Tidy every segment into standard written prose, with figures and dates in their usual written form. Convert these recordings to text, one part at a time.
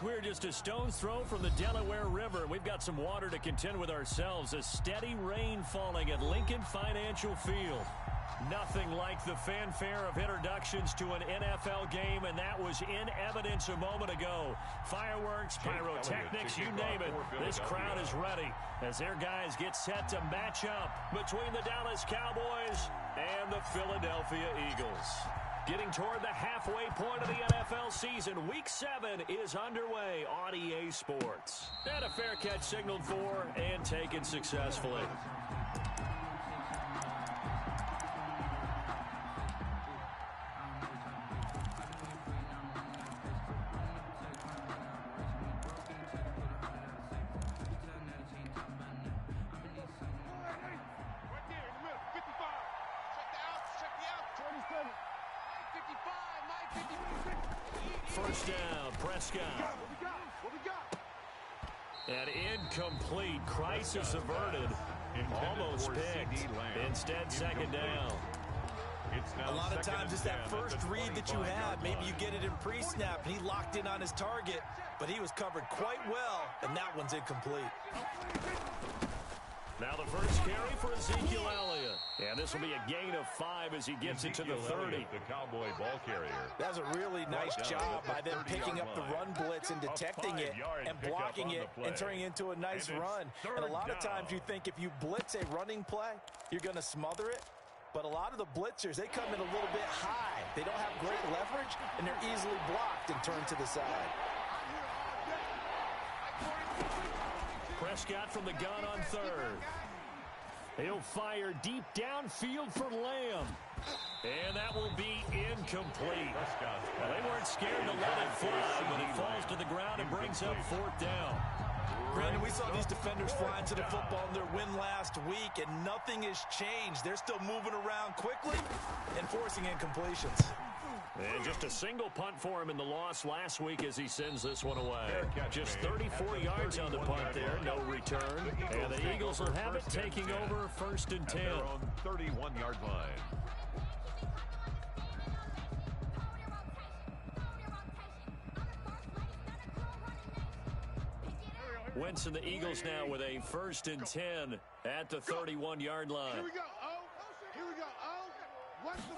We're just a stone's throw from the Delaware River. We've got some water to contend with ourselves. A steady rain falling at Lincoln Financial Field. Nothing like the fanfare of introductions to an NFL game, and that was in evidence a moment ago. Fireworks, pyrotechnics, you name it. This crowd is ready as their guys get set to match up between the Dallas Cowboys and the Philadelphia Eagles. Getting toward the halfway point of the NFL season, Week 7 is underway on EA Sports. And a fair catch signaled for and taken successfully. First down, Prescott. What we got? And incomplete. Crisis averted. Almost picked. Instead, second down. A lot of times it's that first read that you have. Maybe you get it in pre-snap, and he locked in on his target, but he was covered quite well, and that one's incomplete. Now the first carry for Ezekiel Elliott. And this will be a gain of 5 as he gets it to the 30. The Cowboy ball carrier. That's a really nice job by them picking up the run blitz and detecting it and blocking it and turning it into a nice run. And a lot of times you think if you blitz a running play, you're going to smother it. But a lot of the blitzers, they come in a little bit high. They don't have great leverage, and they're easily blocked and turned to the side. Prescott from the gun on third. He'll fire deep downfield for Lamb. And that will be incomplete. Well, they weren't scared to let it fly, but it falls to the ground and brings up fourth down. Brandon, we saw these defenders flying to the football in their win last week, and nothing has changed. They're still moving around quickly and forcing incompletions. And just a single punt for him in the loss last week as he sends this one away. Just 34 yards on the punt there, no return. And the Eagles will have it taking over first and 10. On 31-yard line. Wentz and the Eagles now with a first and 10 at the 31-yard line. Here we go. Here we go. Watch the...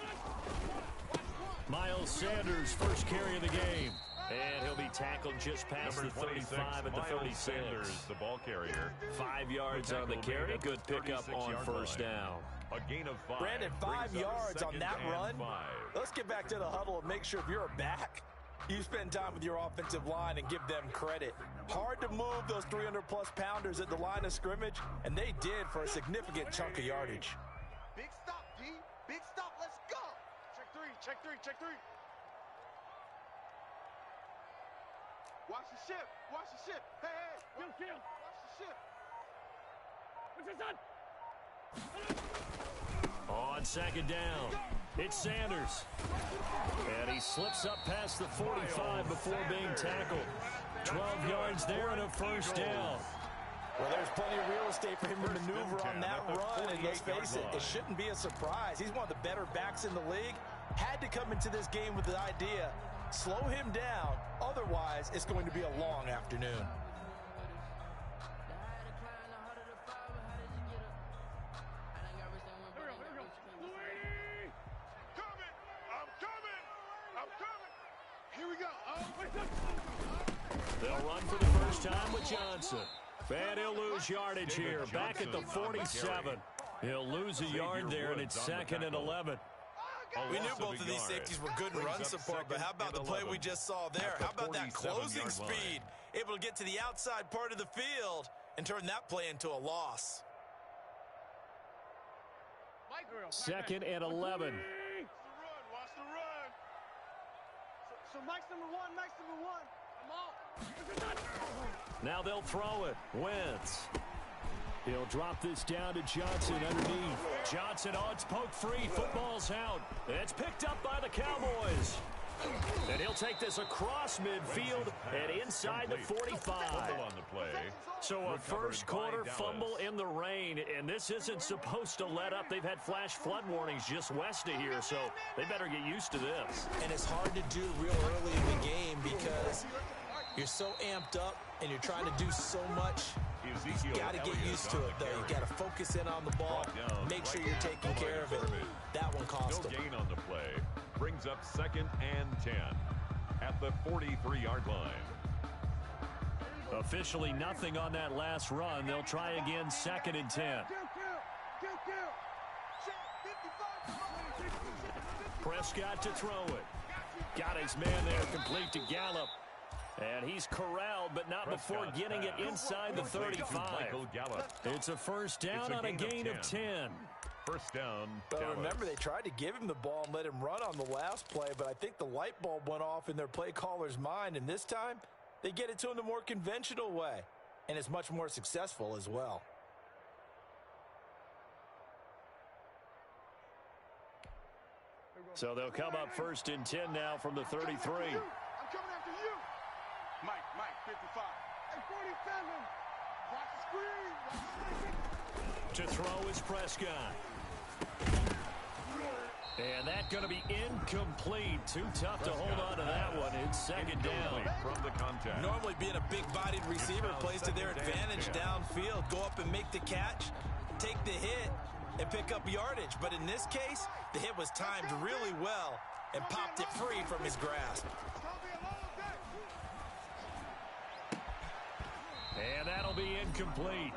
Miles Sanders, first carry of the game. And he'll be tackled just past the 35 at the 36. Sanders, the ball carrier. 5 yards on the carry. Good pickup on first down. A gain of 5. Brandon, 5 yards on that run. Let's get back to the huddle and make sure if you're a back, you spend time with your offensive line and give them credit. Hard to move those 300-plus pounders at the line of scrimmage, and they did for a significant chunk of yardage. Big stop, D. Big stop. Let's go. Check three. Check three. Check three. Watch the ship. Watch the ship. Hey, hey. Kill. Watch the ship. What's this on? On second down, it's Sanders. And he slips up past the 45 before being tackled. 12 yards there and a first down. Well, there's plenty of real estate for him to maneuver on that run, and let's face it, it shouldn't be a surprise. He's one of the better backs in the league. Had to come into this game with the idea, slow him down, otherwise it's going to be a long afternoon. Here we go. They'll run for the first time with Johnson. And he'll lose yardage here, back at the 47. He'll lose a yard there, and it's second and 11. We knew both of these safeties were good in run support, but how about the play we just saw there? How about that closing speed? Able to get to the outside part of the field and turn that play into a loss. Second and 11. Watch the run. So Mike's number one. Now they'll throw it. Wentz. He'll drop this down to Johnson underneath. Johnson, it's poked free. Football's out. It's picked up by the Cowboys. And he'll take this across midfield and inside the 45. So a first quarter fumble in the rain, and this isn't supposed to let up. They've had flash flood warnings just west of here, so they better get used to this. And it's hard to do real early in the game because You're so amped up, and you're trying to do so much. You got to get used to it, though. You got to focus in on the ball, make sure you're taking care of it. That one cost him. No gain on the play. Brings up 2nd and 10 at the 43-yard line. Officially nothing on that last run. They'll try again, 2nd and 10. Prescott to throw it. Got his man there, complete to Gallup. And he's corralled, but not before getting it inside the 35. It's a first down on a gain of 10. First down. But remember, they tried to give him the ball and let him run on the last play, but I think the light bulb went off in their play caller's mind, and this time they get it to him the more conventional way, and it's much more successful as well. So they'll come up 1st and 10 now from the 33. I'm coming after you. Mike, 55. Hey, 47. Watch the screen. To throw is Prescott. And that's going to be incomplete. Too tough to hold on to that one. It's 2nd down. From the contact. Normally being a big-bodied receiver plays to their advantage downfield. Go up and make the catch, take the hit, and pick up yardage. But in this case, the hit was timed really well and popped it free from his grasp. And that'll be incomplete.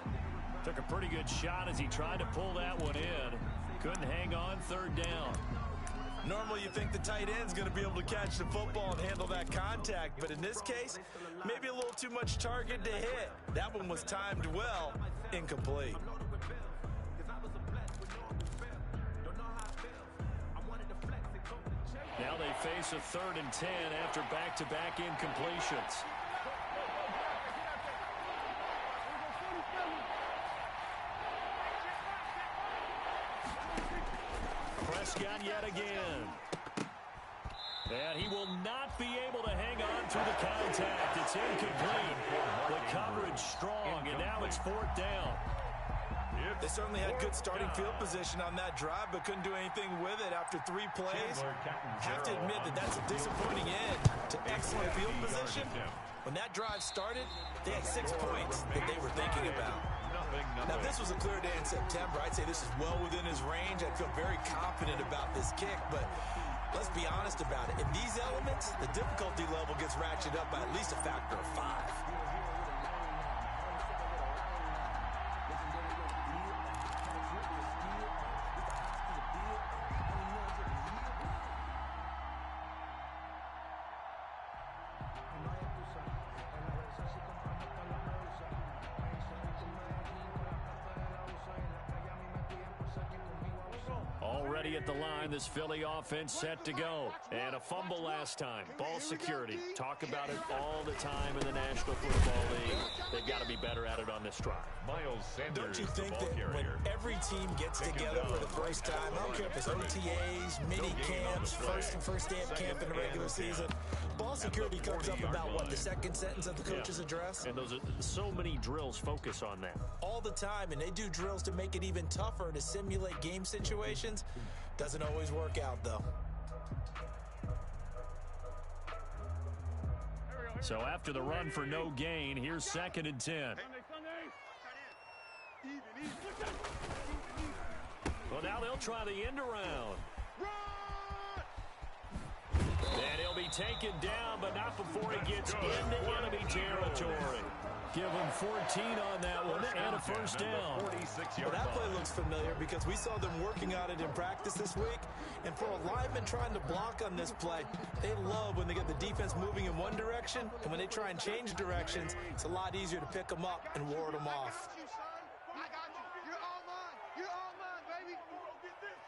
Took a pretty good shot as he tried to pull that one in. Couldn't hang on, 3rd down. Normally you think the tight end's going to be able to catch the football and handle that contact, but in this case, maybe a little too much target to hit. That one was timed well, incomplete. Now they face a 3rd and 10 after back-to-back incompletions. Prescott yet again. And he will not be able to hang on through the contact. It's incomplete. The coverage strong, and now it's 4th down. They certainly had good starting field position on that drive, but couldn't do anything with it after 3 plays. Have to admit that that's a disappointing end to excellent field position. When that drive started, they had 6 points that they were thinking about. Now, this was a clear day in September. I'd say this is well within his range. I feel very confident about this kick, but let's be honest about it. In these elements, the difficulty level gets ratcheted up by at least a factor of 5. Already at the line, this Philly offense set to go. And a fumble last time. Ball security. Talk about it all the time in the National Football League. They've got to be better at it on this drive. Miles Sanders, don't you think that when every team gets together for the first time, I don't care if it's OTAs, mini camps, first day of camp in the regular season, ball security comes up about what, the second sentence of the coach's address? And those are so many drills focus on that. All the time, and they do drills to make it even tougher to simulate game situations. Doesn't always work out, though. So after the run for no gain, here's 2nd and 10. Well, now they'll try the end around. And he'll be taken down, but not before he gets into enemy territory. Give him 14 on that one and a first down. Well, that play looks familiar because we saw them working on it in practice this week. And for a lineman trying to block on this play, they love when they get the defense moving in one direction. And when they try and change directions, it's a lot easier to pick them up and ward them off. I got you. You're all mine. You're all mine, baby.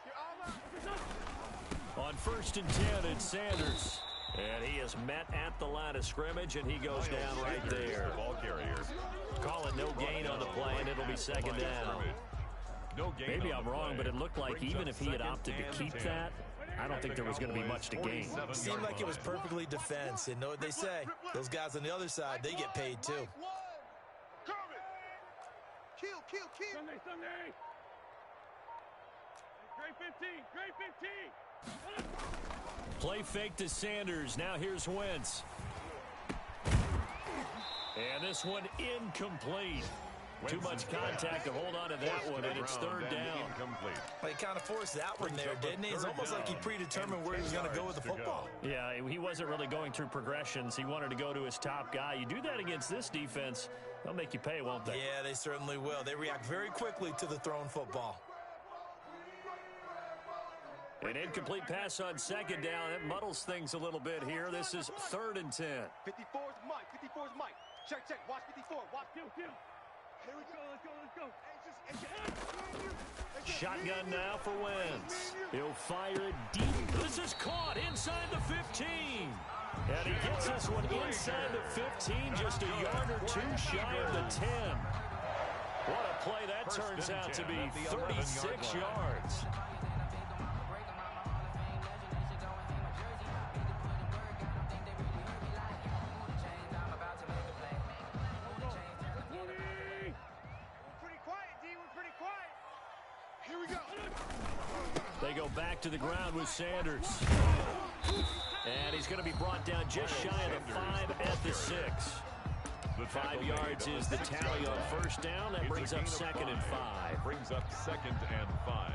You're all mine. On 1st and 10, it's Sanders. And he is met at the line of scrimmage, and he goes down right there. Ball carrier. Call it no gain on the play, and it'll be 2nd down. Maybe I'm wrong, but it looked like even if he had opted to keep that, I don't think there was going to be much to gain. It seemed like it was perfectly defense. And know what they say? Those guys on the other side, they get paid too. Kill. Sunday. Great 15. Play fake to Sanders. Now here's Wentz. And this one incomplete. Too much contact to hold on to that one, and it's third down. Well, he kind of forced that one there, didn't he? It's almost like he predetermined where he was going to go with the football. Yeah, he wasn't really going through progressions. He wanted to go to his top guy. You do that against this defense, they'll make you pay, won't they? Yeah, they certainly will. They react very quickly to the thrown football. An incomplete pass on second down. It muddles things a little bit here. This is 3rd and 10. 54's Mike. 54's Mike. Check. Watch 54. Watch. Here we go. Let's go. Shotgun now for Wentz. He'll fire it deep. This is caught inside the 15. And he gets this one inside the 15, just a yard or two shy of the 10. What a play that turns out to be, 36 yards. They go back to the ground with Sanders. And he's going to be brought down just shy of the 5 at the 6. 5 yards is the tally on first down. That brings up 2nd and 5. Brings up 2nd and 5.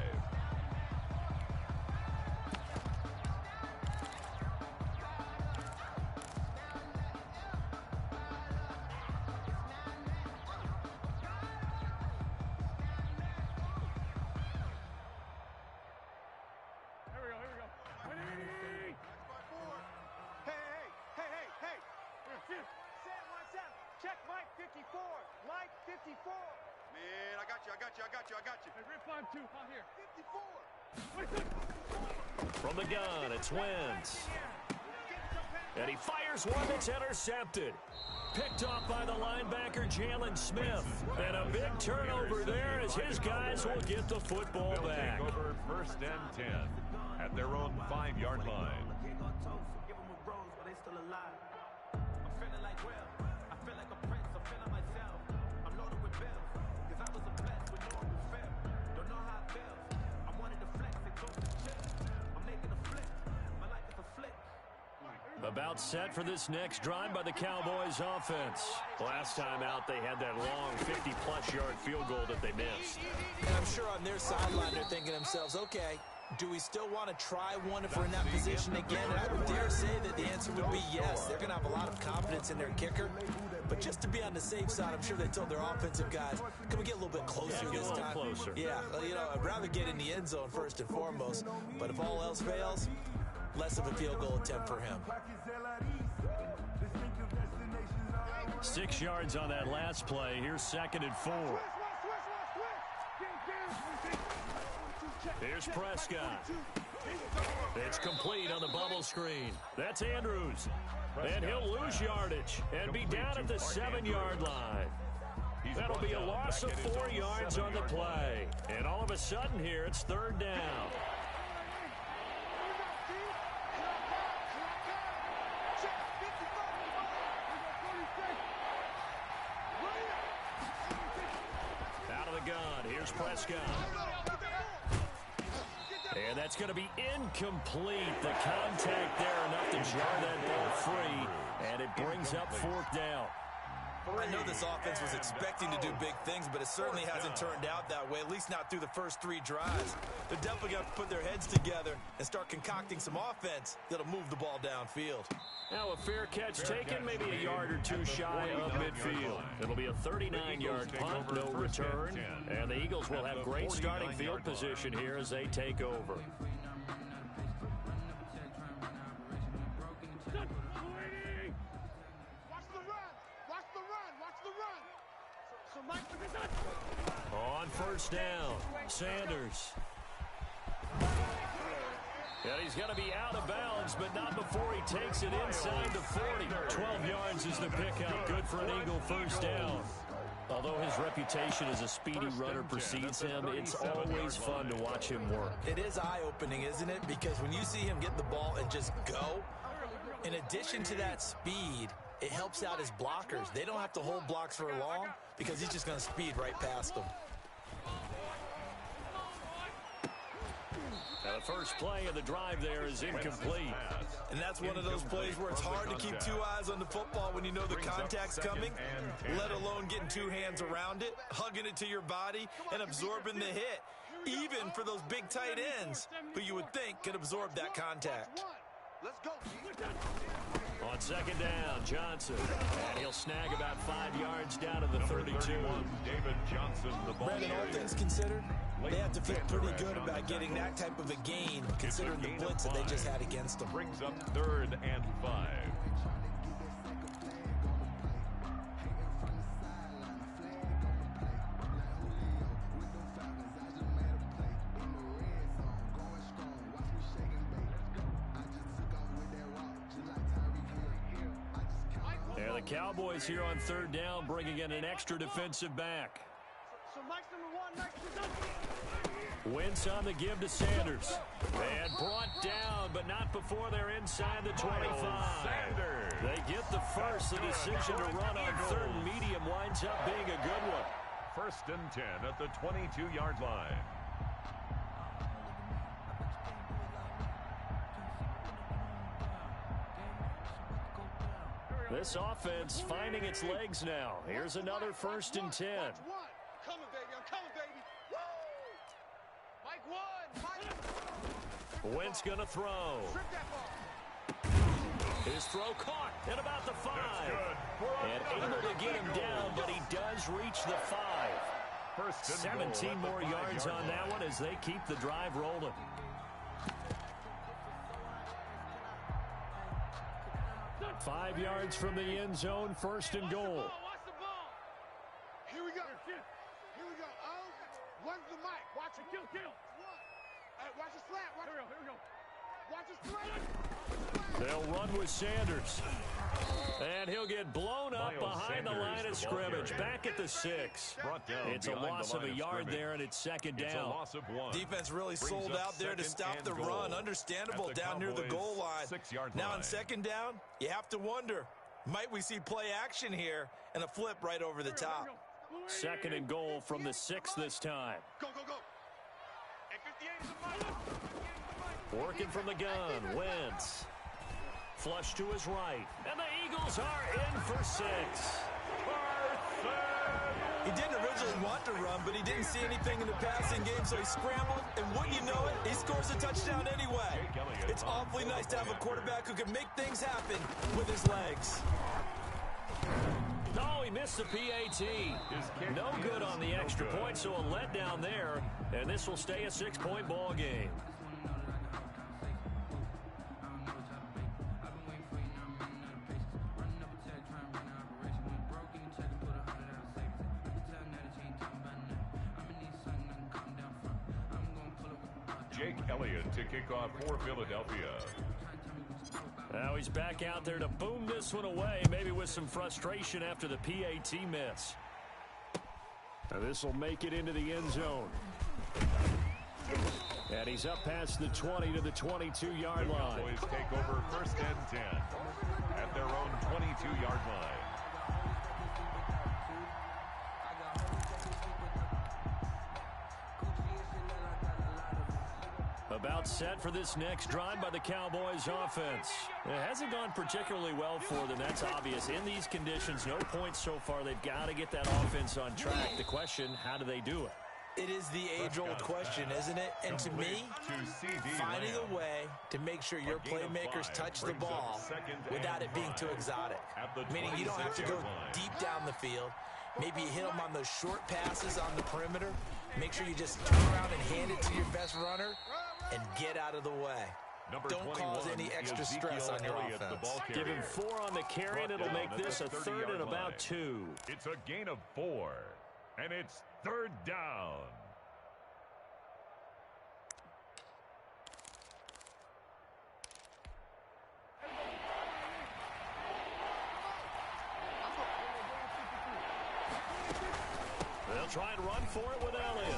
Check Mike 54. Mike 54. Man, I got you. Hey, rip 5-2 out here. 54. From the gun, it's Wentz. And he fires one that's intercepted. Picked off by the linebacker, Jalen Smith. And a big turnover there as his guys will get the football back. Take over 1st and 10 at their own 5-yard line. About set for this next drive by the Cowboys offense. Last time out, they had that long 50-plus yard field goal that they missed. And I'm sure on their sideline they're thinking to themselves, okay, do we still want to try one if we're in that position again? And I would dare say that the answer would be yes. They're going to have a lot of confidence in their kicker. But just to be on the safe side, I'm sure they told their offensive guys, can we get a little bit closer this time? Closer. Yeah, I'd rather get in the end zone first and foremost. But if all else fails, less of a field goal attempt for him. 6 yards on that last play. Here's 2nd and 4. Here's Prescott. It's complete on the bubble screen. That's Andrews. And he'll lose yardage and be down at the 7-yard line. That'll be a loss of 4 yards on the play. And all of a sudden here, it's 3rd down. Here's Prescott. And that's going to be incomplete. The contact there enough to jar that ball free. And it brings up 4th down. I know this offense was expecting to do big things, but it certainly hasn't turned out that way, at least not through the first 3 drives. They're definitely going to put their heads together and start concocting some offense that'll move the ball downfield. Now a fair catch taken, maybe a yard or two shy of midfield. It'll be a 39-yard punt, no return. And the Eagles will have great starting field position here as they take over. On first down, Sanders. And he's going to be out of bounds, but not before he takes it inside the 40. 12 yards is the pickup. Good for an Eagle first down. Although his reputation as a speedy runner precedes him, it's always fun to watch him work. It is eye-opening, isn't it? Because when you see him get the ball and just go, in addition to that speed, it helps out his blockers. They don't have to hold blocks for long because he's just going to speed right past them. Now first play of the drive there is incomplete. And that's one of those plays where it's hard to keep two eyes on the football when you know the contact's coming, let alone getting two hands around it, hugging it to your body, and absorbing the hit, even for those big tight ends who you would think could absorb that contact. Let's go. On second down, Johnson. And he'll snag about 5 yards down to the 32. David Johnson, the ball. Brandon, all things considered, they have to feel pretty good about getting that type of a gain, considering the blitz that they just had against them. Brings up 3rd and 5. And the Cowboys here on 3rd down, bringing in an extra defensive back. So Mike's number 1, Wentz on the give to Sanders. And brought down, but not before they're inside the 25. They get the first. The decision to run on 3rd and medium winds up being a good one. 1st and 10 at the 22-yard line. This offense finding its legs now. Here's another 1st and 10. I'm coming, baby. I'm coming, baby. Woo! Mike 1. Wentz gonna throw. Strip that ball. His throw caught at about the 5. And able to get him down, but he does reach the 5. 17 more yards on that one as they keep the drive rolling. Five yards from the end zone, 1st and goal. Watch the ball. Here we go. Here we go. Oh, one's the mic. Watch it. Kill. Hey, watch the slant. Here we go. Watch the slant. They'll run with Sanders. And he'll get blown up behind the line of scrimmage. Back at the 6. It's a loss of a yard there, and it's 2nd down. Defense really sold out there to stop the run. Understandable down near the goal line. Now on 2nd down, you have to wonder, might we see play action here and a flip right over the top? 2nd and goal from the 6 this time. Go. And 58 is the mic. Working from the gun, Wentz. Flush to his right. And the Eagles are in for 6. He didn't originally want to run, but he didn't see anything in the passing game, so he scrambled, and wouldn't you know it, he scores a touchdown anyway. It's awfully nice to have a quarterback who can make things happen with his legs. No, he missed the PAT. No good on the extra point, so a letdown there, and this will stay a 6-point ball game. Jake Elliott to kick off for Philadelphia. Now he's back out there to boom this one away, maybe with some frustration after the PAT miss. Now this will make it into the end zone. And he's up past the 20 to the 22-yard line. Cowboys take over 1st and 10 at their own 22-yard line. About set for this next drive by the Cowboys offense. It hasn't gone particularly well for them. That's obvious. In these conditions, no points so far. They've got to get that offense on track. The question, how do they do it? It is the age-old question, isn't it? And to me, finding a way to make sure your playmakers touch the ball without it being too exotic. Meaning you don't have to go deep down the field. Maybe you hit them on those short passes on the perimeter. Make sure you just turn around and hand it to your best runner and get out of the way. Don't cause any extra stress on your offense. Give him 4 on the carry, and it'll make this a 3rd and about 2. It's a gain of 4, and it's 3rd down. They'll try and run for it with Elliott.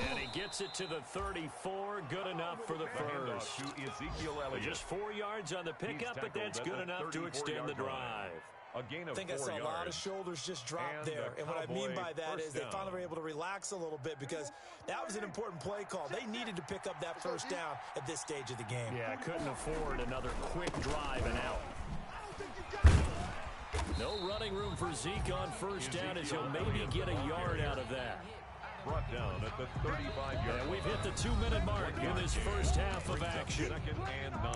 And he gets it to the 34. Good enough for the first. To Ezekiel Elliott. Just 4 yards on the pickup, but that's good enough to extend the drive. A gain of 4 yards. I think I saw a lot of shoulders just drop there. And what I mean by that is they finally were able to relax a little bit because that was an important play call. They needed to pick up that first down at this stage of the game. Yeah, couldn't afford another quick drive and out. No running room for Zeke on first down as he'll maybe get a yard out of that. Brought down at the 35-yard line. We've hit the 2-minute mark in this first half of action. 2nd and 9.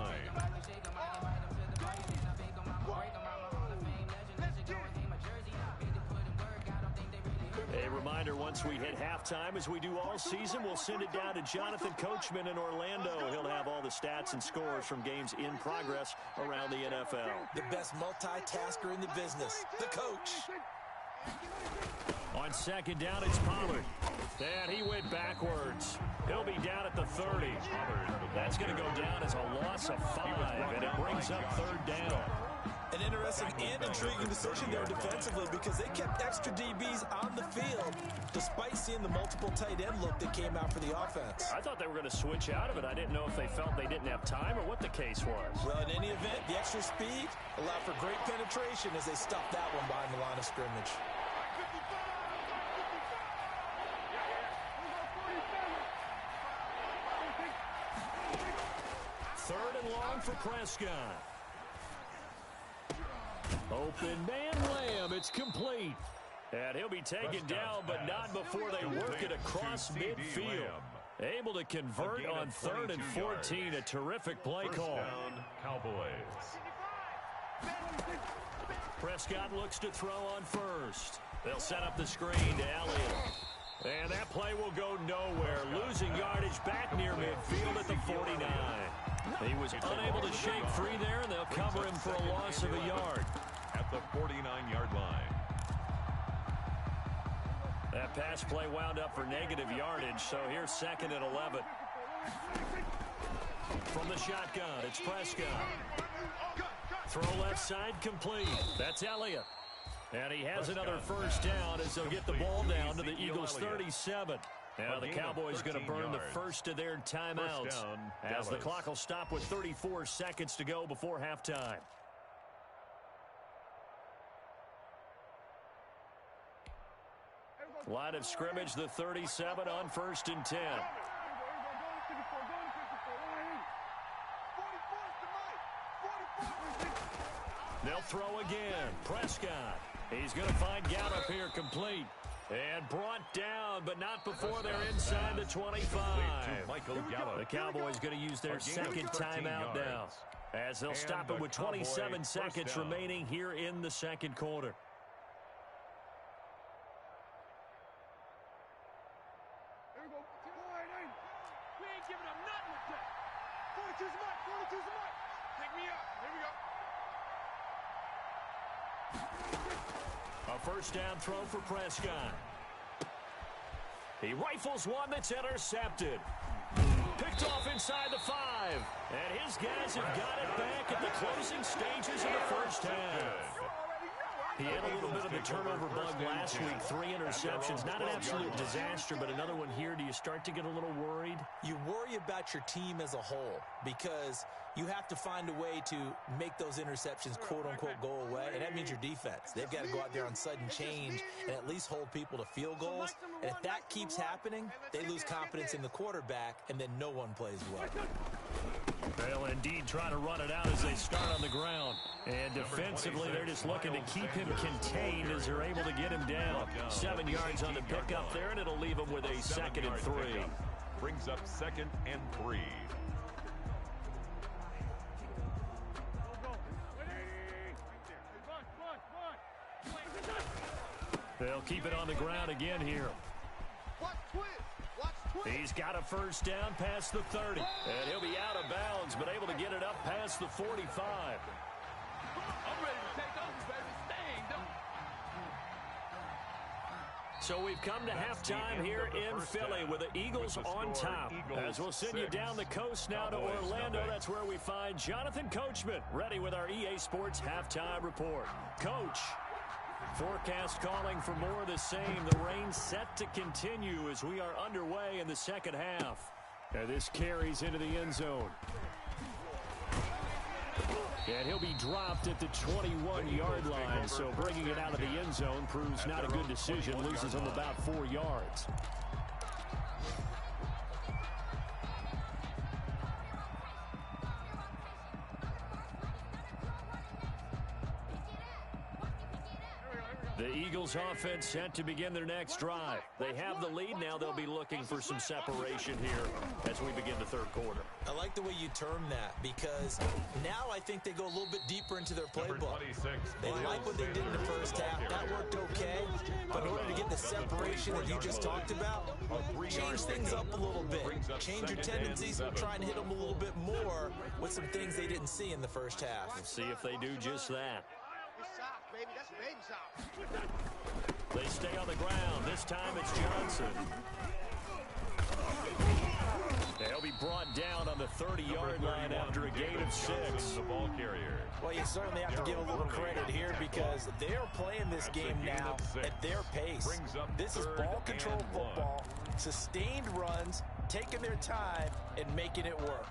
A reminder, once we hit halftime, as we do all season, we'll send it down to Jonathan Coachman in Orlando. He'll have all the stats and scores from games in progress around the NFL. The best multitasker in the business, the coach. On second down, it's Pollard. And he went backwards. He'll be down at the 30. That's going to go down as a loss of 5, and it brings up 3rd down. An interesting and intriguing decision there defensively because they kept extra DBs on the field despite seeing the multiple tight end look that came out for the offense. I thought they were going to switch out of it. I didn't know if they felt they didn't have time or what the case was. Well, in any event, the extra speed allowed for great penetration as they stuffed that one behind the line of scrimmage. Third and long for Prescott. Open man Lamb, it's complete. And he'll be taken down, but not before they work it across midfield. Able to convert on 3rd and 14, a terrific play call. Cowboys. Prescott looks to throw on first. They'll set up the screen to Elliott. And that play will go nowhere, losing yardage back near midfield at the 49. He was unable to shake free there, and they'll cover him for a loss of a yard. At the 49-yard line. That pass play wound up for negative yardage, so here's 2nd and 11. From the shotgun, it's Prescott. Throw left side complete. That's Elliott. And he has another first down as they'll get the ball down to the Eagles' 37. Now the Cowboys going to burn the first of their timeouts as the clock will stop with 34 seconds to go before halftime. Line of scrimmage, the 37 on 1st and 10. They'll throw again. Prescott. He's going to find Gallup here complete. And brought down, but not before they're inside the 25. The Cowboys going to use their 2nd timeout now, as they'll stop it with 27 seconds remaining here in the 2nd quarter. We ain't giving up nothing with that. 42's the mark. 42's the mark. Pick me up. Here we go. A first down throw for Prescott. He rifles one that's intercepted. Picked off inside the 5. And his guys have got it back at the closing stages of the first half. He had a little bit of a turnover bug last week. 3 interceptions. Not an absolute disaster, but another one here. Do you start to get a little worried? You worry about your team as a whole because you have to find a way to make those interceptions, quote-unquote, go away, and that means your defense. They've got to go out there on sudden change and at least hold people to field goals. And if that keeps happening, they lose confidence in the quarterback, and then no one plays well. They'll indeed try to run it out as they start on the ground. And defensively, they're just looking to keep him contained as they're able to get him down. 7 yards on the pickup there, and it'll leave him with a 2nd and 3. Brings up 2nd and 3. They'll keep it on the ground again here. He's got a first down past the 30. And he'll be out of bounds, but able to get it up past the 45. I'm ready to take over, baby. Staying, So we've come to halftime here in Philly with the Eagles on top. As we'll send you down the coast now to Orlando, that's where we find Jonathan Coachman ready with our EA Sports halftime report. Coach, forecast calling for more of the same. The rain set to continue as we are underway in the second half. And this carries into the end zone. And he'll be dropped at the 21-yard line, so bringing it out of the end zone proves not a good decision, loses him about 4 yards. The Eagles offense set to begin their next drive. They have the lead now. They'll be looking for some separation here as we begin the third quarter. I like the way you term that because now I think they go a little bit deeper into their playbook. They like what they did in the first half. That worked okay. But in order to get the separation that you just talked about, change things up a little bit. Change your tendencies and try and hit them a little bit more with some things they didn't see in the first half. We'll see if they do just that. Baby, that's baby soft. They stay on the ground. This time it's Johnson. They'll be brought down on the 30-yard line after a gain of 6. The ball carrier. Well, you certainly have to give a little credit here because they're playing this game now at their pace. This is ball control football, sustained runs, taking their time, and making it work.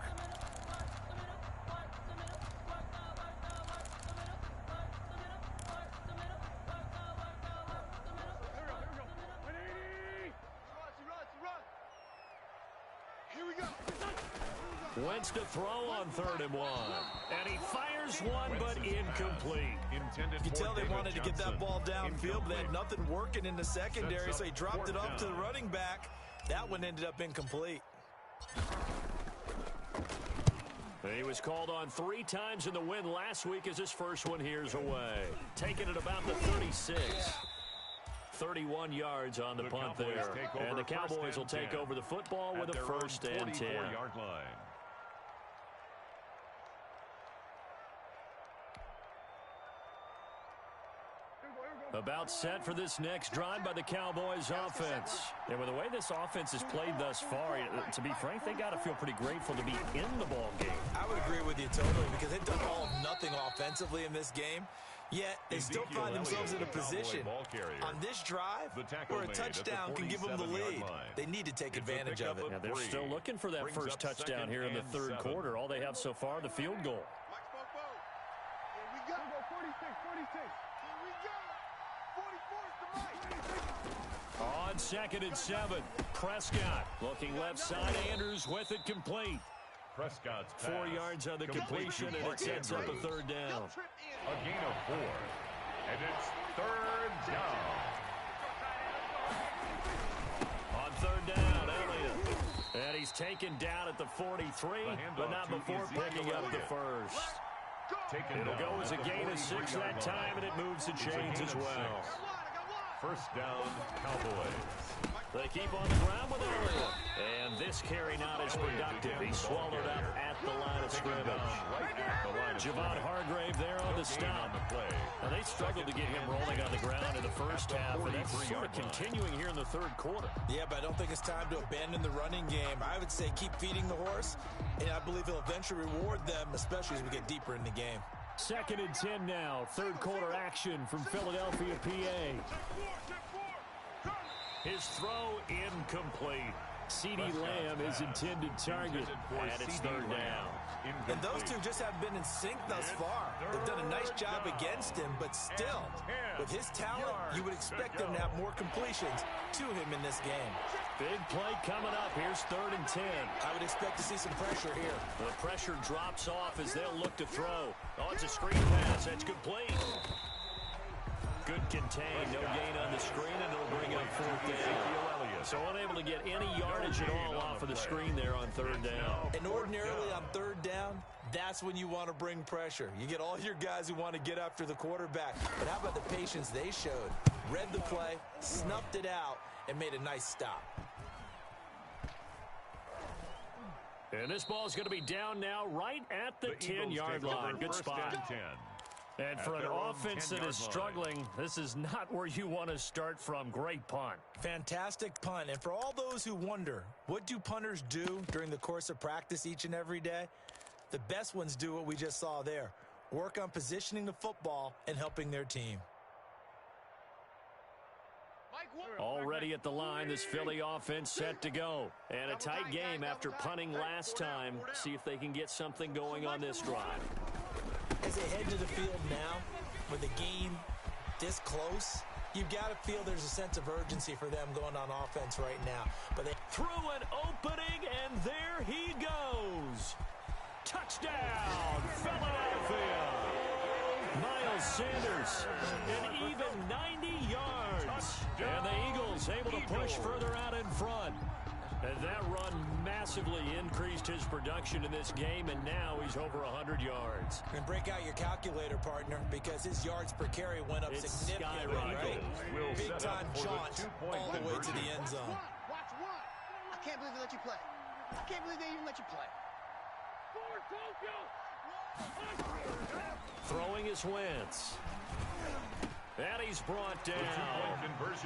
Wentz to throw on 3rd and 1. And he fires one, but incomplete. You tell they wanted to get that ball downfield, but they had nothing working in the secondary, so he dropped it up to the running back. That one ended up incomplete. He was called on 3 times in the win last week as his first one here's away. Taking it about the 36. 31 yards on the punt there. And the Cowboys will take over the football with a 1st and 10. About set for this next drive by the Cowboys offense. And with the way this offense has played thus far, to be frank, they got to feel pretty grateful to be in the ball game. I would agree with you totally because they've done all of nothing offensively in this game. Yet they still find themselves in a position on this drive where a touchdown can give them the lead. They need to take advantage of it. Yeah, they're still looking for that first touchdown here in the 3rd quarter. All they have so far, the field goal. Here we go. 46. Here we go. 44 is the mic. On 2nd and 7, Prescott looking left side. Andrews with it complete. Prescott's 4 yards on the completion, and it sets up a 3rd down. A gain of 4. And it's 3rd down. On 3rd down, Elliott. And he's taken down at the 43, but not before picking up the first. It'll go as a gain of 6 that time, and it moves the chains as well. 1st down, Cowboys. They keep on the ground with Elliott. And this carry not as productive. He's swallowed up at the line of scrimmage. Javon Hargrave there on the stop. Now they struggled to get him rolling on the ground in the first half, and that's sort of continuing here in the 3rd quarter. Yeah, but I don't think it's time to abandon the running game. I would say keep feeding the horse, and I believe he'll eventually reward them, especially as we get deeper in the game. 2nd and 10 now. 3rd quarter action from Philadelphia, PA. His throw incomplete. CeeDee Lamb is intended target, and it's 3rd down. And those two just haven't been in sync thus far. They've done a nice job against him, but still, with his talent, you would expect them to have more completions to him in this game. Big play coming up. Here's 3rd and 10. I would expect to see some pressure here. The pressure drops off as they'll look to throw. Oh, it's a screen pass. That's complete. Good contain. No gain on the screen, and it'll bring up 4th down. So unable to get any yardage at all off of the screen there on 3rd down. And ordinarily on 3rd down, that's when you want to bring pressure. You get all your guys who want to get after the quarterback. But how about the patience they showed? Read the play, snuffed it out, and made a nice stop. And this ball is going to be down now right at the 10-yard line. Good spot. And for an offense that is struggling, this is not where you want to start from. Great punt. Fantastic punt. And for all those who wonder, what do punters do during the course of practice each and every day? The best ones do what we just saw there. Work on positioning the football and helping their team. Already at the line, this Philly offense set to go. And a tight game after punting last time. See if they can get something going on this drive. As they head to the field now, with the game this close, you've got to feel there's a sense of urgency for them going on offense right now. But they through an opening, and there he goes. Touchdown, Philadelphia. Miles Sanders, an even 90 yards. And the Eagles able to push further out in front. And that run massively increased his production in this game, and now he's over 100 yards. And break out your calculator, partner, because his yards per carry went up significantly, right? Big-time jaunt all the way to the end zone. Watch one. I can't believe they let you play. I can't believe they even let you play. Throwing is Wentz. And he's brought down.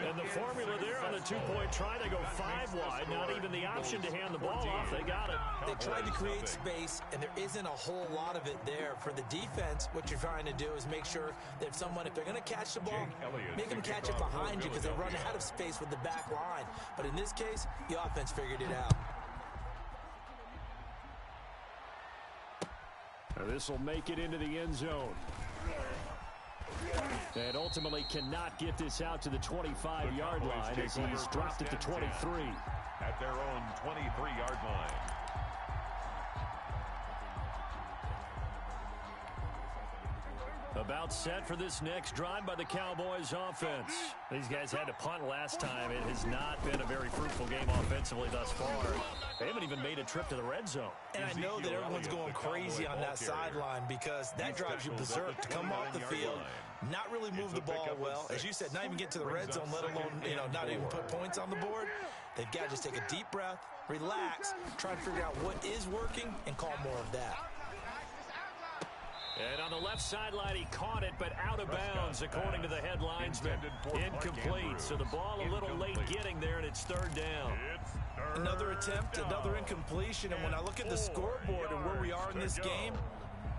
And the formula there on the two-point try, they go 5 wide. Not even the option to hand the ball off. They got it. They tried to create space, and there isn't a whole lot of it there. For the defense, what you're trying to do is make sure that if they're going to catch the ball, make them catch it behind you because they run out of space with the back line. But in this case, the offense figured it out. This will make it into the end zone. And ultimately cannot get this out to the 25-yard line as he's dropped it to 23. At their own 23-yard line. About set for this next drive by the Cowboys offense. These guys had to punt last time. It has not been a very fruitful game offensively thus far. They haven't even made a trip to the red zone. And I know that everyone's going crazy on that sideline because that drives you berserk to come off the field, not really move the ball well. As you said, not even get to the red zone, let alone, not even put points on the board. They've got to just take a deep breath, relax, try to figure out what is working, and call more of that. And on the left sideline, he caught it, but out of bounds, according to the head linesman. Incomplete, so the ball a little late getting there, and it's third down. Another attempt, another incompletion, and when I look at the scoreboard and where we are in this game,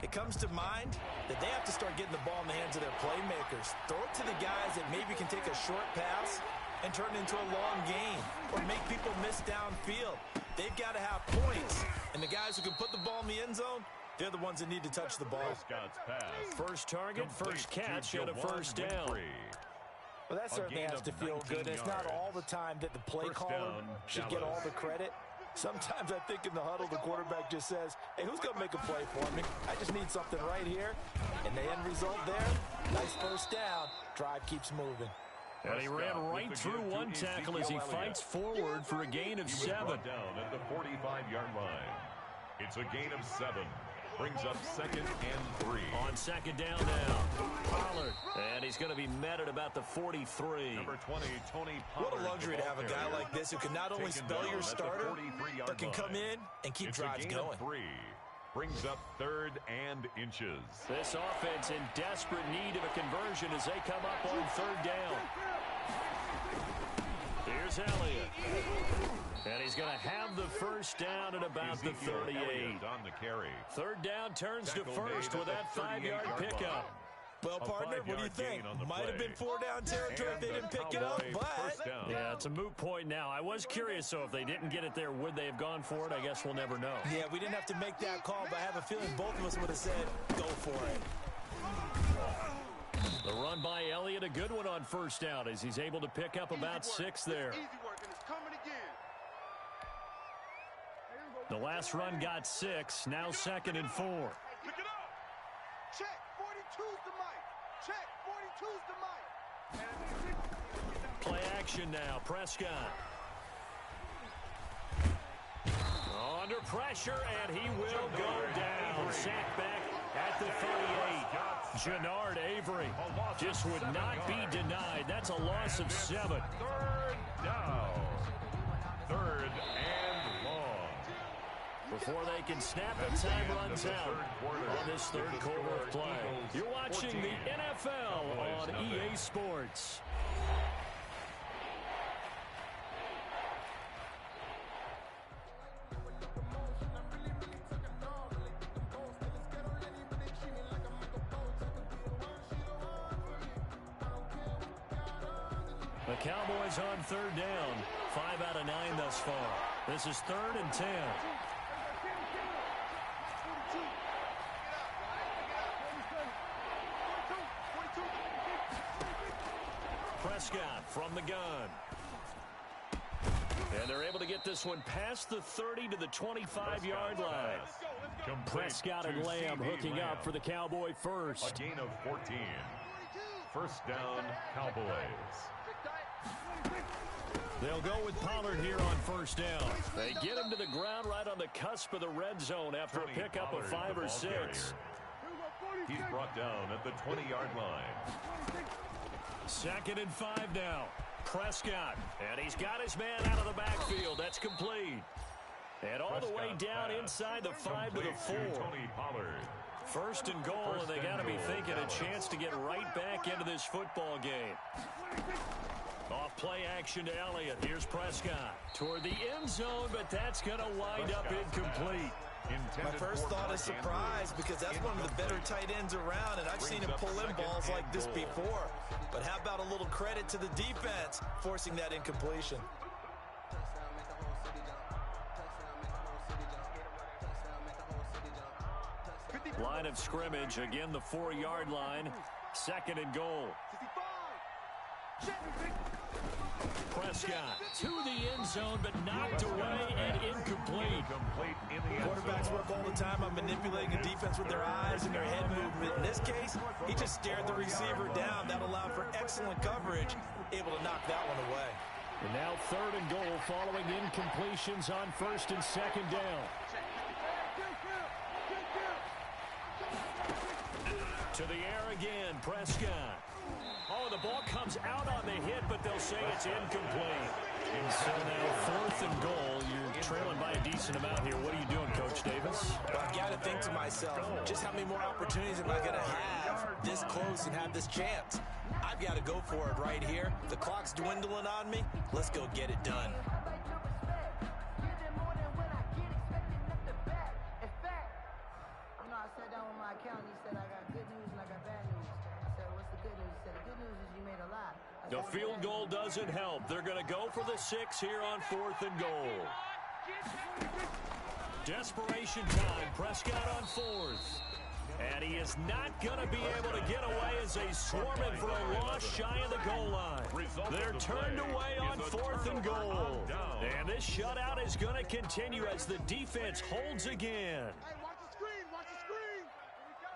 it comes to mind that they have to start getting the ball in the hands of their playmakers. Throw it to the guys that maybe can take a short pass and turn it into a long game or make people miss downfield. They've got to have points, and the guys who can put the ball in the end zone, they're the ones that need to touch the ball. First target, first catch, and a first down. Well, that certainly has to feel good. It's not all the time that the play caller should get all the credit. Sometimes I think in the huddle, the quarterback just says, hey, who's going to make a play for me? I just need something right here. And the end result there, nice first down. Drive keeps moving. And he ran right through one tackle as he fights forward for a gain of 7. Down at the 45-yard line. It's a gain of 7. Brings up 2nd and 3. On 2nd down now, Pollard. And he's going to be met at about the 43. Number 20, Tony Pollard. What a luxury to have a guy like this who can not only spell your starter, but can come in and keep drives going. 3. Brings up 3rd and inches. This offense in desperate need of a conversion as they come up on 3rd down. Here's Elliott. And he's going to have the first down at about the 38. On the carry. 3rd down turns to first with that 5-yard pickup. Well, partner, what do you think? Might have been 4-down territory if they didn't pick it up, but... Yeah, it's a moot point now. I was curious, so if they didn't get it there, would they have gone for it? I guess we'll never know. Yeah, we didn't have to make that call, but I have a feeling both of us would have said, go for it. The run by Elliott, a good one on first down as he's able to pick up about 6 there. The last run got 6, now 2nd and 4. Pick it up. Check, 42's the mic. Check, 42's the mic. Play action now, Prescott. Under pressure, and he will go down. Sacked back at the 38. Jannard Avery just would not be denied. That's a loss of 7. 3rd down. 3rd and long. Before they can snap it, time runs out on this 3rd quarter of play. You're watching the NFL on EA Sports. The Cowboys on 3rd down. 5 out of 9 thus far. This is 3rd and 10. Prescott from the gun. And they're able to get this one past the 30 to the 25-yard line. Prescott and Lamb hooking up for the Cowboy first. A gain of 14. First down, Cowboys. They'll go with Pollard here on first down. They get him to the ground right on the cusp of the red zone after a pickup of 5 or 6. He's brought down at the 20-yard line. 2nd and 5 now. Prescott, and he's got his man out of the backfield. That's complete. And all the way down inside the 5 to the 4. First and goal, and they got to be thinking a chance to get right back into this football game. Off play action to Elliott. Here's Prescott toward the end zone, but that's going to wind up incomplete. My first thought is surprise, because that's one of the better tight ends around, and I've seen him pull in balls like this before. But how about a little credit to the defense forcing that incompletion? Line of scrimmage, again the 4-yard line. 2nd and goal. Prescott to the end zone, but knocked away and incomplete. Quarterbacks work all the time on manipulating a defense with their eyes and their head movement. In this case, he just stared the receiver down. That allowed for excellent coverage, able to knock that one away. And now 3rd and goal following incompletions on 1st and 2nd down. To the air again, Prescott. Oh, the ball comes out on the hit, but they'll say it's incomplete. And so now 4th and goal. You're trailing by a decent amount here. What are you doing, Coach Davis? Well, I got to think to myself, just how many more opportunities am I going to have this close and have this chance? I've got to go for it right here. The clock's dwindling on me. Let's go get it done. I sat down with my accountant. He said, I got good news and I got bad news. I said, what's the good news? He said, the good news is you made a lot. The field goal doesn't help. They're going to go for the 6 here on 4th and goal. Desperation time. Prescott on 4th. And he is not going to be able to get away as they swarm him for a loss shy of the goal line. They're turned away on 4th and goal. And this shutout is going to continue as the defense holds again. Hey, watch the screen, watch the screen.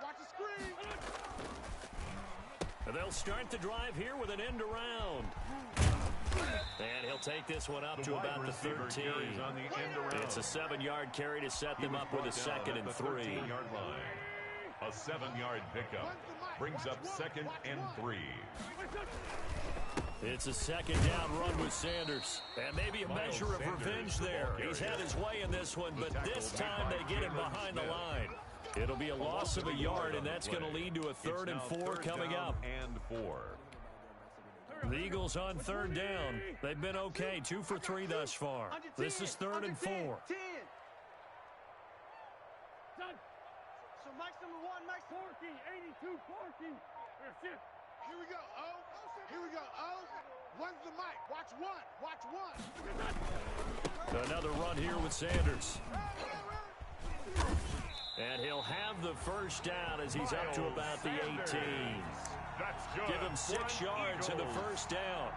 Watch the screen. They'll start the drive here with an end around. And he'll take this one up to about the 13. It's a 7-yard carry to set them up with a 2nd and 3. A 7-yard pickup brings up 2nd and 3. It's a 2nd down run with Sanders. And maybe a measure of revenge there. He's had his way in this one, but this time they get him behind the line. It'll be a loss of a yard, and that's going to lead to a 3rd and 4 coming up. The Eagles on 3rd down. They've been okay, 2 for 3 thus far. This is 3rd and 4. So Mike's number 1, Mike's 14, 82, 14. Here we go, O. Here we go, O. One's the mic. Watch 1. Watch 1. Another run here with Sanders. And he'll have the first down as he's up to about the 18. Give him 6 yards in the first down.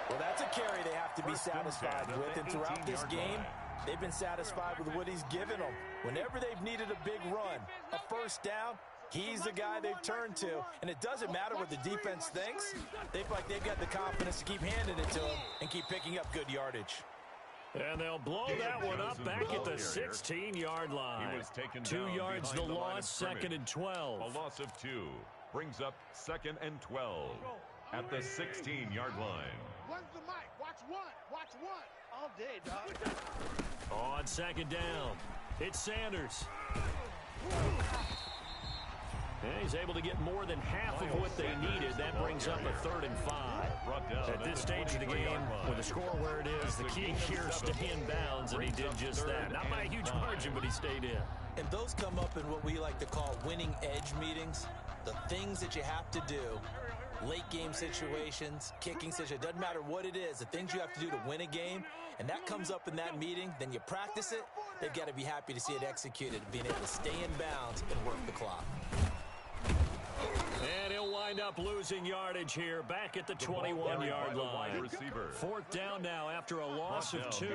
Well, that's a carry they have to be satisfied with. And throughout this game, they've been satisfied with what he's given them. Whenever they've needed a big run, a first down, he's the guy they've turned to. And it doesn't matter what the defense thinks. They feel like they've got the confidence to keep handing it to him and keep picking up good yardage. And they'll blow that one up back at the 16-yard line. 2 yards the loss, 2nd and 12. A loss of 2 brings up 2nd and 12 at the 16-yard line. One's the mic. Watch 1. Watch 1. All day, dog. On 2nd down, it's Sanders. And he's able to get more than half of what they needed. That brings up a 3rd and 5. At this stage of the game, with the score where it is, the key here is stay in bounds, and he did just that. Not by a huge margin, but he stayed in. And those come up in what we like to call winning edge meetings. The things that you have to do, late game situations, kicking situations, doesn't matter what it is, the things you have to do to win a game, and that comes up in that meeting, then you practice it, they've got to be happy to see it executed, being able to stay in bounds and work the clock. And he'll wind up losing yardage here, back at the 21-yard line. 4th down now after a loss of 2.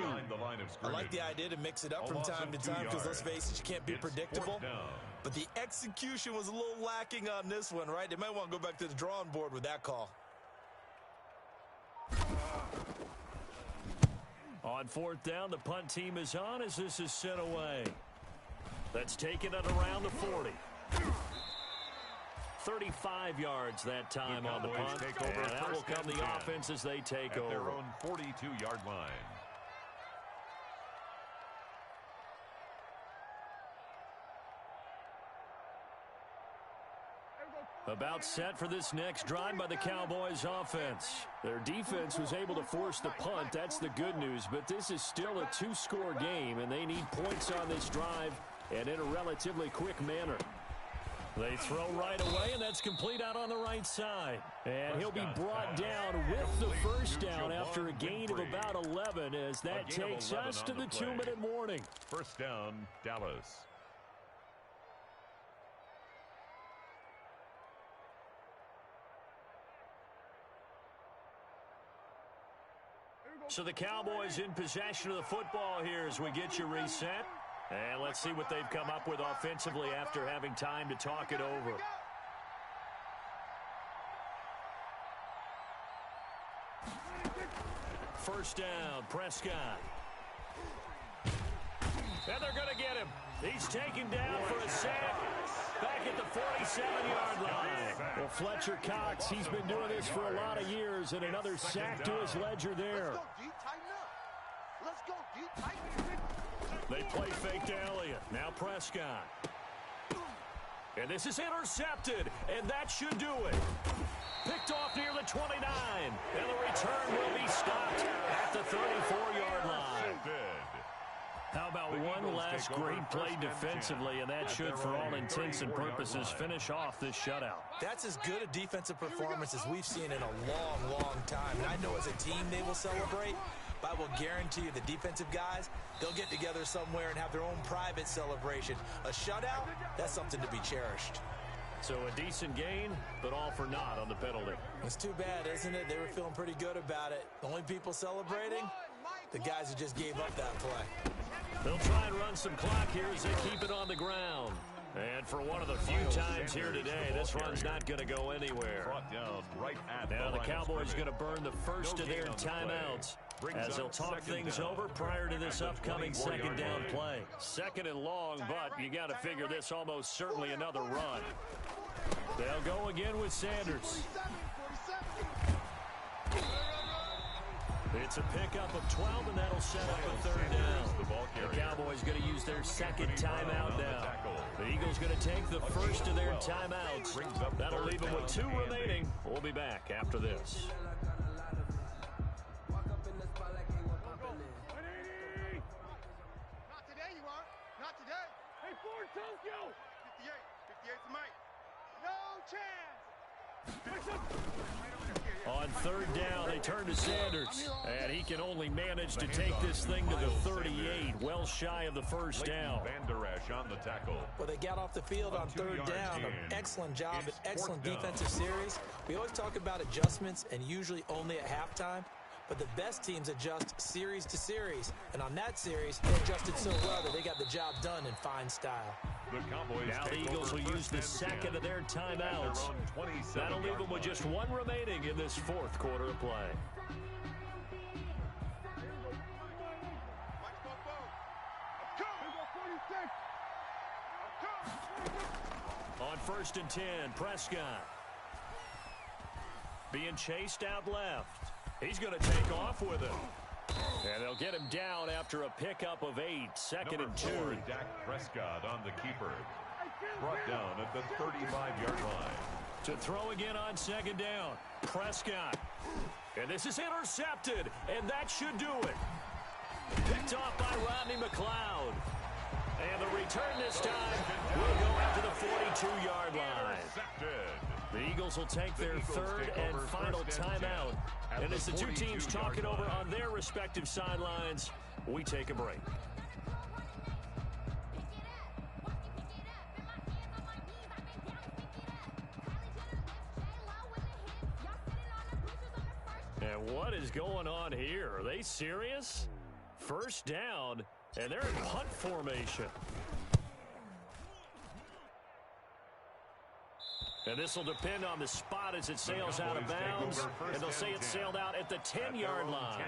I like the idea to mix it up from time to time because, let's face it, you can't be predictable. But the execution was a little lacking on this one, right? They might want to go back to the drawing board with that call. On 4th down, the punt team is on as this is sent away. That's taken at around the 40. 35 yards that time on the punt. And that will come the offense as they take over. Their own 42-yard line. About set for this next drive by the Cowboys offense. Their defense was able to force the punt. That's the good news. But this is still a 2-score game, and they need points on this drive and in a relatively quick manner. They throw right away, and that's complete out on the right side. And he'll be brought down with the first down after a gain of about 11 as that takes us to the 2-minute warning. First down, Dallas. So the Cowboys in possession of the football here as we get you reset. And let's see what they've come up with offensively after having time to talk it over. First down, Prescott. And they're going to get him. He's taken down for a sack back at the 47-yard line. Well, Fletcher Cox, he's been doing this for a lot of years, and another sack to his ledger there. Let's go deep, tighten up. They play fake to Elliott. Now Prescott. And this is intercepted, and that should do it. Picked off near the 29, and the return will be stopped at the 34-yard line. How about one last great play defensively, and that should, for all intents and purposes, finish off this shutout. That's as good a defensive performance as we've seen in a long, long time. And I know as a team they will celebrate, but I will guarantee you the defensive guys, they'll get together somewhere and have their own private celebration. A shutout, that's something to be cherished. So a decent gain, but all for naught on the penalty. It's too bad, isn't it? They were feeling pretty good about it. The only people celebrating, the guys who just gave up that play. They'll try and run some clock here as they keep it on the ground. And for one of the few times here today, this run's not going to go anywhere. Now the Cowboys going to burn the first of their timeouts as they'll talk things over prior to this upcoming second down play. Second and long, but you got to figure this almost certainly another run. They'll go again with Sanders. It's a pickup of 12, and that'll set up a third down. The Cowboys going to use their second timeout now. The Eagles going to take the first of their timeouts. That'll leave them with 2 remaining. We'll be back after this. Not today, you are. Not today. Hey, Ford, Tokyo. 58. 58's Mike. No chance. On third down, they turn to Sanders, and he can only manage to take this thing to the 38, well shy of the first down. On the tackle. Well, they got off the field on third down. An excellent job, an excellent defensive series. We always talk about adjustments, and usually only at halftime. But the best teams adjust series to series. And on that series, they adjusted so well that they got the job done in fine style. Now the Eagles will use the second of their timeouts. That'll leave them with just 1 remaining in this fourth quarter of play. On 1st and 10, Prescott. Being chased out left. He's going to take off with it. And they'll get him down after a pickup of 8. Second and 2. Dak Prescott on the keeper. Brought down at the 35-yard line. To throw again on second down. Prescott. And this is intercepted. And that should do it. Picked off by Rodney McLeod. And the return this time will go out to the 42-yard line. The Eagles will take their third and final timeout. And as the two teams talk it over on their respective sidelines, we take a break. And what is going on here? Are they serious? First down, and they're in punt formation. And this will depend on the spot as it sails out of bounds. And they'll say it sailed out at the 10-yard line.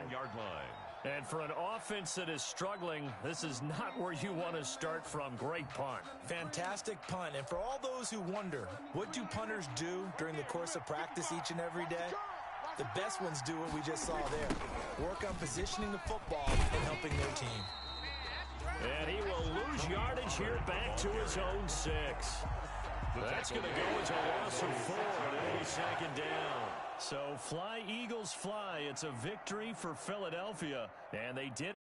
And for an offense that is struggling, this is not where you want to start from. Great punt. Fantastic punt. And for all those who wonder, what do punters do during the course of practice each and every day? The best ones do what we just saw there. Work on positioning the football and helping their team. And he will lose yardage here back to his own 6. That's going to go as a loss of 4, and it'll be second down. So fly, Eagles, fly. It's a victory for Philadelphia, and they did